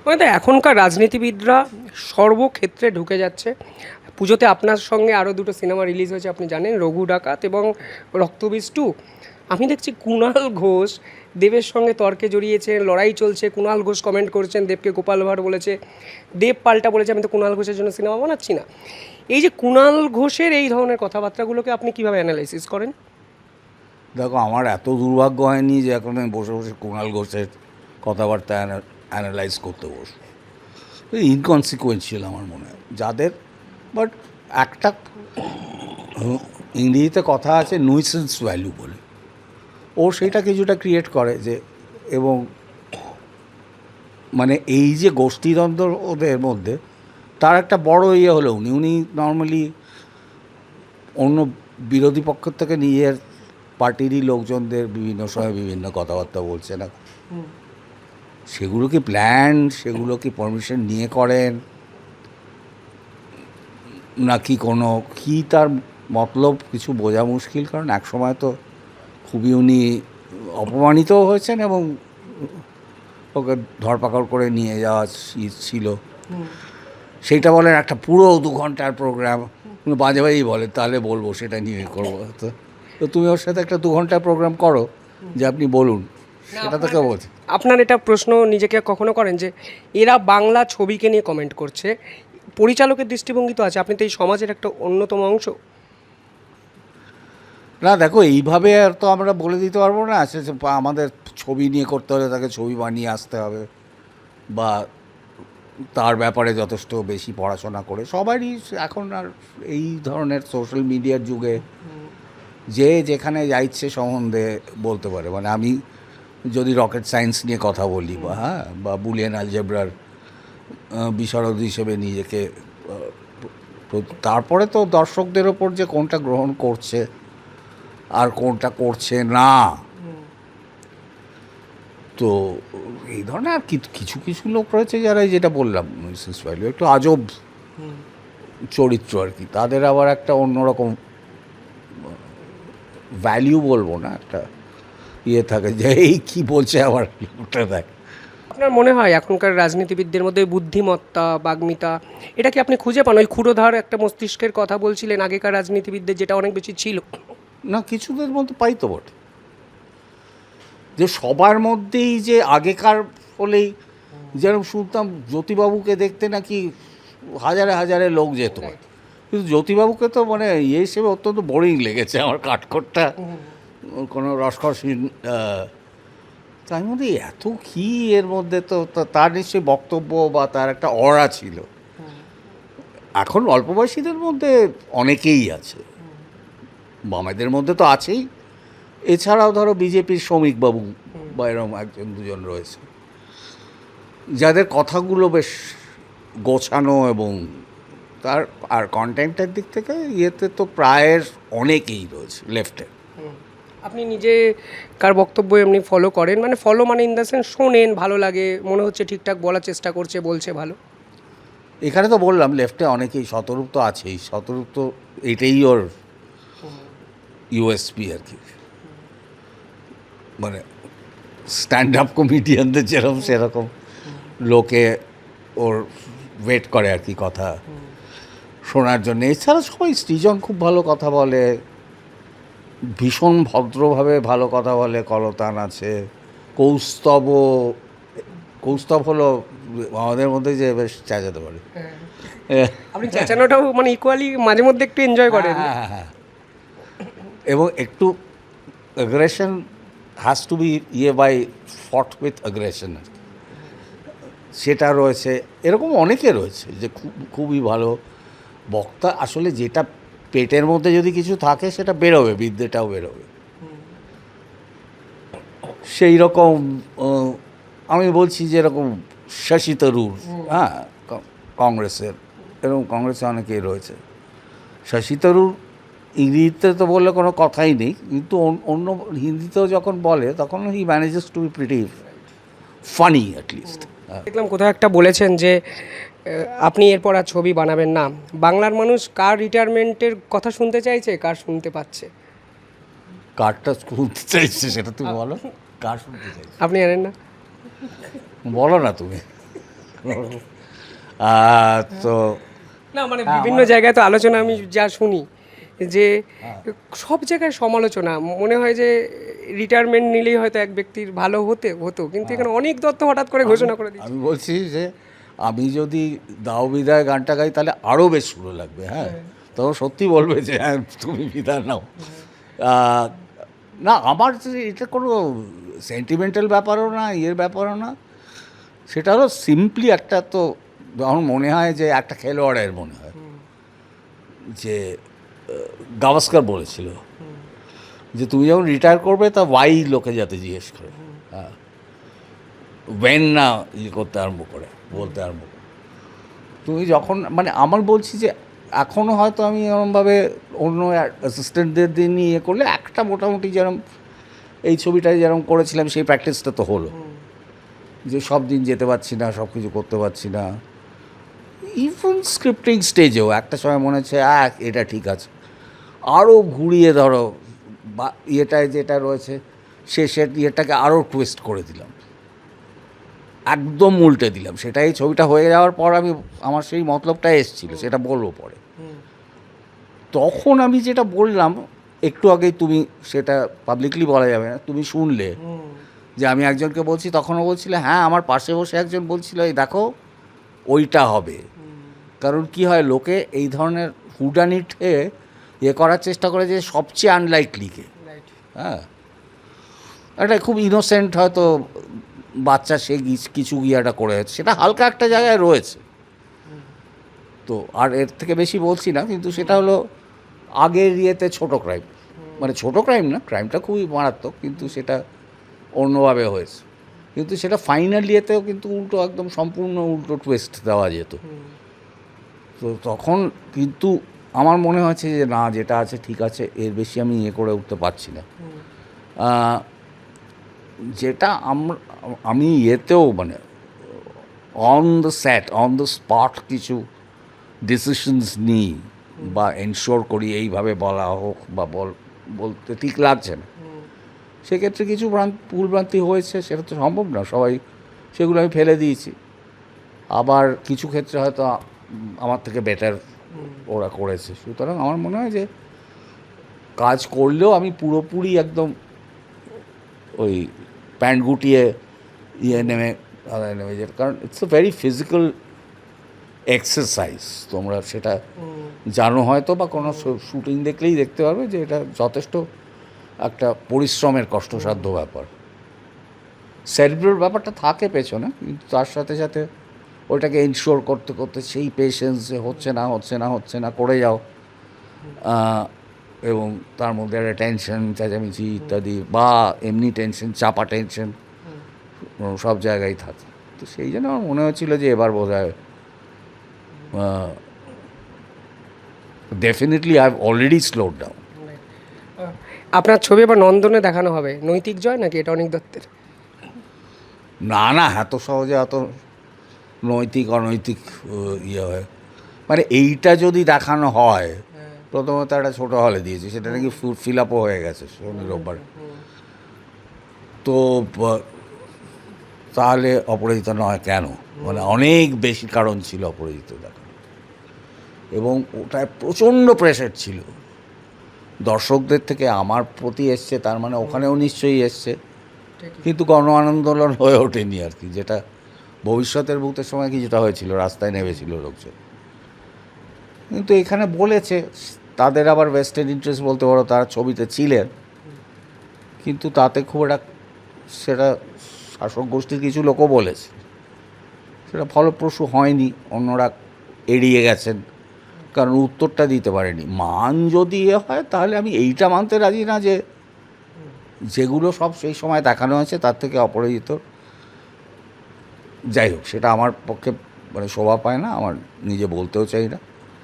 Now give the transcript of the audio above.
মানে তো এখনকার রাজনীতিবিদরা সর্বক্ষেত্রে ঢুকে যাচ্ছে। পুজোতে আপনার সঙ্গে আরও দুটো সিনেমা রিলিজ হয়েছে, আপনি জানেন, রঘু ডাকাত এবং রক্তবীজ 2। আমি দেখছি কুণাল ঘোষ দেবের সঙ্গে তর্কে জড়িয়েছেন, লড়াই চলছে। কুণাল ঘোষ কমেন্ট করেছেন, দেবকে গোপাল ভাঁড় বলেছে। দেব পাল্টা বলেছে আমি তো কুণাল ঘোষের জন্য সিনেমা বানাচ্ছি না। এই যে কুণাল ঘোষের এই ধরনের কথাবার্তাগুলোকে আপনি কীভাবে অ্যানালাইসিস করেন? দেখো, আমার এত দুর্ভাগ্য হয়নি যে এখন আমি বসে বসে কুণাল ঘোষের কথাবার্তা অ্যানালাইজ করতে বসবো। ইনকনসিকুয়েন্সিয়াল আমার মনে হয় যাদের। বাট একটা ইংরেজিতে কথা আছে নুইসেন্স ভ্যালু বলে, ও সেটা কিছুটা ক্রিয়েট করে যে, এবং মানে এই যে গোষ্ঠীদ্বন্দ্ব ওদের মধ্যে, তার একটা বড় ইয়ে হলো উনি নর্মালি অন্য বিরোধী পক্ষ থেকে নিজের পার্টিরই লোকজনদের বিভিন্ন সময় বিভিন্ন কথাবার্তা বলছে না, সেগুলো কি প্ল্যান, সেগুলো কি পারমিশন নিয়ে করেন নাকি কোনো কি তার মতলব কিছু বোঝা মুশকিল। কারণ এক সময় তো খুবই উনি অপমানিতও হয়েছেন এবং ওকে ধরপাকড় করে নিয়ে যাওয়া ছিল। সেইটা বলেন একটা পুরো 2 ঘন্টার প্রোগ্রাম, বাজে বাজেই বলে, তাহলে বলবো সেটা নিয়ে করবো। তো তুমি ওর সাথে একটা 2 ঘন্টার প্রোগ্রাম করো, যে আপনি বলুন, সেটা তো কেউ বলছে। আপনার এটা প্রশ্ন নিজেকে কখনো করেন যে এরা বাংলা ছবিকে নিয়ে কমেন্ট করছে, পরিচালকের দৃষ্টিভঙ্গি তো আছে, আপনি তো এই সমাজের একটা অন্যতম অংশ। না দেখো, এইভাবে আর তো আমরা বলে দিতে পারবো না সে আমাদের ছবি নিয়ে করতে হলে তাকে ছবি বানিয়ে আসতে হবে, বা তার ব্যাপারে যথেষ্ট বেশি পড়াশোনা করে। সবারই এখন আর এই ধরনের সোশ্যাল মিডিয়ার যুগে যে যেখানে যা ইচ্ছে সম্বন্ধে বলতে পারে। মানে আমি যদি রকেট সায়েন্স নিয়ে কথা বলি বা বুলিয়ান আলজেব্রার বিশারদ হিসেবে নিজেকে, তারপরে তো দর্শকদের ওপর যে কোনটা গ্রহণ করছে আর কোনটা করছে না, তো এই ধরনের আর কিছু কিছু লোক রয়েছে যারা যেটা বললাম মিসেস ভ্যালু, একটু আজব চরিত্র আর কি। তাদের আবার একটা অন্যরকম ভ্যালিউ বলবো না, একটা ইয়ে থাকে যে এই কী বলছে আবার লোকটা দেখ। আপনার মনে হয় এখনকার রাজনীতিবিদদের মধ্যে বুদ্ধিমত্তা, বাগ্মিতা, এটা কি আপনি খুঁজে পান? ওই ক্ষুরোধার একটা মস্তিষ্কের কথা বলছিলেন আগেকার রাজনীতিবিদদের, যেটা অনেক বেশি ছিল। না, কিছুদের মধ্যে পাই তো বটে, যে সবার মধ্যেই যে আগেকার হলেই, যেরকম শুনতাম জ্যোতিবাবুকে দেখতে নাকি হাজারে হাজারে লোক যেত, কিন্তু জ্যোতিবাবুকে তো মানে ইয়ে হিসেবে অত্যন্ত বোরিং লেগেছে আমার, কাঠখোট্টা, কোনো রসকসহীন। তার মধ্যে এত কী এর মধ্যে, তো তার নিশ্চয়ই বক্তব্য বা তার একটা অরা ছিল। এখন অল্প বয়সীদের মধ্যে অনেকেই আছে, বামেদের মধ্যে তো আছেই, এছাড়াও ধরো বিজেপির শ্রমিকবাবু বা এরকম 1-2 জন রয়েছে যাদের কথাগুলো বেশ গোছানো, এবং তার আর কন্টেন্টের দিক থেকে ইয়েতে তো প্রায়ের অনেকেই রয়েছে লেফটে। আপনি নিজে কার বক্তব্য এমনি ফলো করেন? মানে ফলো মানে ইন দ্য সেন্স শোনেন, ভালো লাগে, মনে হচ্ছে ঠিকঠাক বলার চেষ্টা করছে, বলছে ভালো। এখানে তো বললাম লেফটে অনেকেই, শতরূপ তো আছেই, শতরূপ তো এটাই ওর ইউএসপি আর কি, মানে স্ট্যান্ড আপ কমেডিয়ানদের যেরকম সেরকম লোকে ওর ওয়েট করে আর কি কথা শোনার জন্য। এছাড়া সবাই, সৃজন খুব ভালো কথা বলে, ভীষণ ভদ্রভাবে ভালো কথা বলে, কলতান আছে, কৌস্তব হলো আমাদের মধ্যে যে বেশ চেঁচাতে পারে। আপনি চেঁচানোটাও মানে ইকুয়ালি মাঝে মধ্যে একটু এনজয় করেন। হ্যাঁ, এবং একটু aggression has to be by fought with aggression, সেটা রয়েছে। এরকম অনেকে রয়েছে যে খুবই ভালো বক্তা। আসলে যেটা পেটের মধ্যে যদি কিছু থাকে সেটা বেরোবে, বিদ্যেটাও বেরোবে। সেই রকম আমি বলছি যেরকম শশী তরুর, কংগ্রেসের, এরকম কংগ্রেসে অনেকেই রয়েছে। শশী তরুর ইংরেজিতে তো বললে কোনো কথাই নেই, কিন্তু অন্য হিন্দিতেও যখন বলে তখন he manages to be pretty funny at least. দেখলাম কোথাও একটা বলেছেন যে আপনি এরপর আর ছবি বানাবেন না। বাংলার মানুষ কার রিটায়ারমেন্টের কথা শুনতে চাইছে, কার শুনতে পাচ্ছে? কারটা শুনতে চাইছে সেটা তুমি বলো, কার শুনতে চাইছে আপনি জানেন না? বলো না তুমি। তো না মানে হ্যাঁ, বিভিন্ন জায়গায় তো আলোচনা আমি যা শুনি যে সব জায়গায় সমালোচনা, মনে হয় যে রিটায়ারমেন্ট নিলেই হয়তো এক ব্যক্তির ভালো হতো, কিন্তু এখানে অনেক দত্ত হঠাৎ করে ঘোষণা করে দিচ্ছে। আমি বলছি যে আমি যদি দাও বিদায় গানটা গাই তাহলে আরও বেশ ভালো লাগবে। হ্যাঁ, তখন সত্যি বলবে যে হ্যাঁ তুমি বিদায় নাও। না, আমার এটা কোনো সেন্টিমেন্টাল ব্যাপারও না, ব্যাপারও না। সেটা হলো সিম্পলি একটা, তো আমার মনে হয় যে একটা খেলোয়াড়ের মনে হয় যে গাভাস্কার বলেছিল যে তুমি যখন রিটায়ার করবে তা ওয়াই লোকে যাতে জিজ্ঞেস করে, হ্যাঁ, ওয়েন না করতে আরম্ভ করে, বলতে আরম্ভ করে। তুমি যখন মানে আমার বলছি যে এখনও হয়তো আমি এরকমভাবে অন্য অ্যাসিস্ট্যান্টদের দিয়ে নিয়ে করলে একটা মোটামুটি যেরকম এই ছবিটায় যেরকম করেছিলাম সেই প্র্যাকটিসটা তো হলো, যে সব দিন যেতে পারছি না, সব কিছু করতে পারছি না। ইভেন স্ক্রিপ্টিং স্টেজেও একটা সময় মনে হচ্ছে এটা ঠিক আছে, আরও ঘুরিয়ে ধরো বা ইয়েটায় যেটা রয়েছে শেষের ইয়েটাকে আরও টুইস্ট করে দিলাম, একদম উল্টে দিলাম। সেটাই ছবিটা হয়ে যাওয়ার পর আমার সেই মতলবটা এসেছিলো, সেটা বলবো পরে। তখন আমি যেটা বললাম একটু আগেই, তুমি সেটা পাবলিকলি বলা যাবে না, তুমি শুনলে যে আমি একজনকে বলছি, তখনও বলছিলে হ্যাঁ, আমার পাশে বসে একজন বলছিল এই দেখো ওইটা হবে। কারণ কি হয়, লোকে এই ধরনের হুডানিটে করার চেষ্টা করে যে সবচেয়ে আনলাইকলিকে, হ্যাঁ, একটা খুব ইনোসেন্ট হয়তো বাচ্চা সে কিছু গিয়াটা করে, সেটা হালকা একটা জায়গায় রয়েছে। তো আর এর থেকে বেশি বলছি না, কিন্তু সেটা হলো আগের ইয়েতে ছোটো ক্রাইম, মানে ছোটো ক্রাইম না, ক্রাইমটা খুবই মারাত্মক, কিন্তু সেটা অন্যভাবে হয়েছে। কিন্তু সেটা ফাইনাল ইয়েতেও কিন্তু উল্টো, একদম সম্পূর্ণ উল্টো টুইস্ট দেওয়া যেত। তো তখন কিন্তু আমার মনে হয়েছে যে না, যেটা আছে ঠিক আছে, এর বেশি আমি করে উঠতে পারছি না। যেটা আমি ইয়েতেও মানে অন দ্য স্পট কিছু ডিসিশনস নিই বা এনশোর করি এইভাবে বলা হোক বা বলতে ঠিক লাগছে না, সেক্ষেত্রে কিছু ভুলভ্রান্তি হয়েছে, সেটা তো সম্ভব না সবাই, সেগুলো আমি ফেলে দিয়েছি। আবার কিছু ক্ষেত্রে হয়তো আমার থেকে বেটার ওরা করেছে। সুতরাং আমার মনে হয় যে কাজ করলেও আমি পুরোপুরি একদম ওই প্যান্ট গুটিয়ে নেমে যেটা, কারণ it's a very physical exercise. তোমরা সেটা জানো হয়তো, বা কোনো শুটিং দেখলেই দেখতে পারবে যে এটা যথেষ্ট একটা পরিশ্রমের কষ্টসাধ্য ব্যাপার। সেরিব্রাল ব্যাপারটা থাকে পেছনে, কিন্তু তার সাথে সাথে ওইটাকে ইনশিওর করতে করতে সেই পেশেন্স যে হচ্ছে না করে যাও, এবং তার মধ্যে একটা টেনশন, চেঁচামেচি ইত্যাদি, বা এমনি টেনশন, চাপা টেনশন সব জায়গায় থাকে। তো সেই জন্য আমার মনে হচ্ছিল যে এবার বোধহয় definitely I have already স্লোড down. আপনার ছবি এবার নন্দনে দেখানো হবে, নৈতিক জয় নাকি এটা অনেক দত্তের? না, এত সহজে অত নৈতিক অনৈতিক হয়, মানে এইটা যদি দেখানো হয়, প্রথমত একটা ছোটো হলে দিয়েছি, সেটা নাকি ফিল আপও হয়ে গেছে শনি রোববার। তো তাহলে অপরাজিত নয় কেন? মানে অনেক বেশি কারণ ছিল অপরাজিত দেখানো, এবং ওটায় প্রচণ্ড প্রেশার ছিল দর্শকদের থেকে আমার প্রতি এসছে, তার মানে ওখানেও নিশ্চয়ই এসছে, কিন্তু গণ আন্দোলন হয়ে ওঠেনি আর কি, যেটা ভবিষ্যতের ভূতের সময় কিছুটা হয়েছিল, রাস্তায় নেমেছিল লোকজন। কিন্তু এখানে বলেছে, তাদের আবার ওয়েস্টেড ইন্টারেস্ট বলতে পারো, তারা ছবিতে ছিলেন, কিন্তু তাতে খুব একটা, সেটা শাসক গোষ্ঠীর কিছু লোকও বলেছে, সেটা ফলপ্রসূ হয়নি, অন্যরা এড়িয়ে গেছেন, কারণ উত্তরটা দিতে পারেনি। মান যদি হয় তাহলে আমি এইটা মানতে রাজি না যে যেগুলো সব সেই সময় দেখানো হয়েছে তার থেকে অপরাজিত, যাই হোক, সেটা আমার পক্ষে মানে শোভা পায় না, আমার নিজে বলতেও চাই না।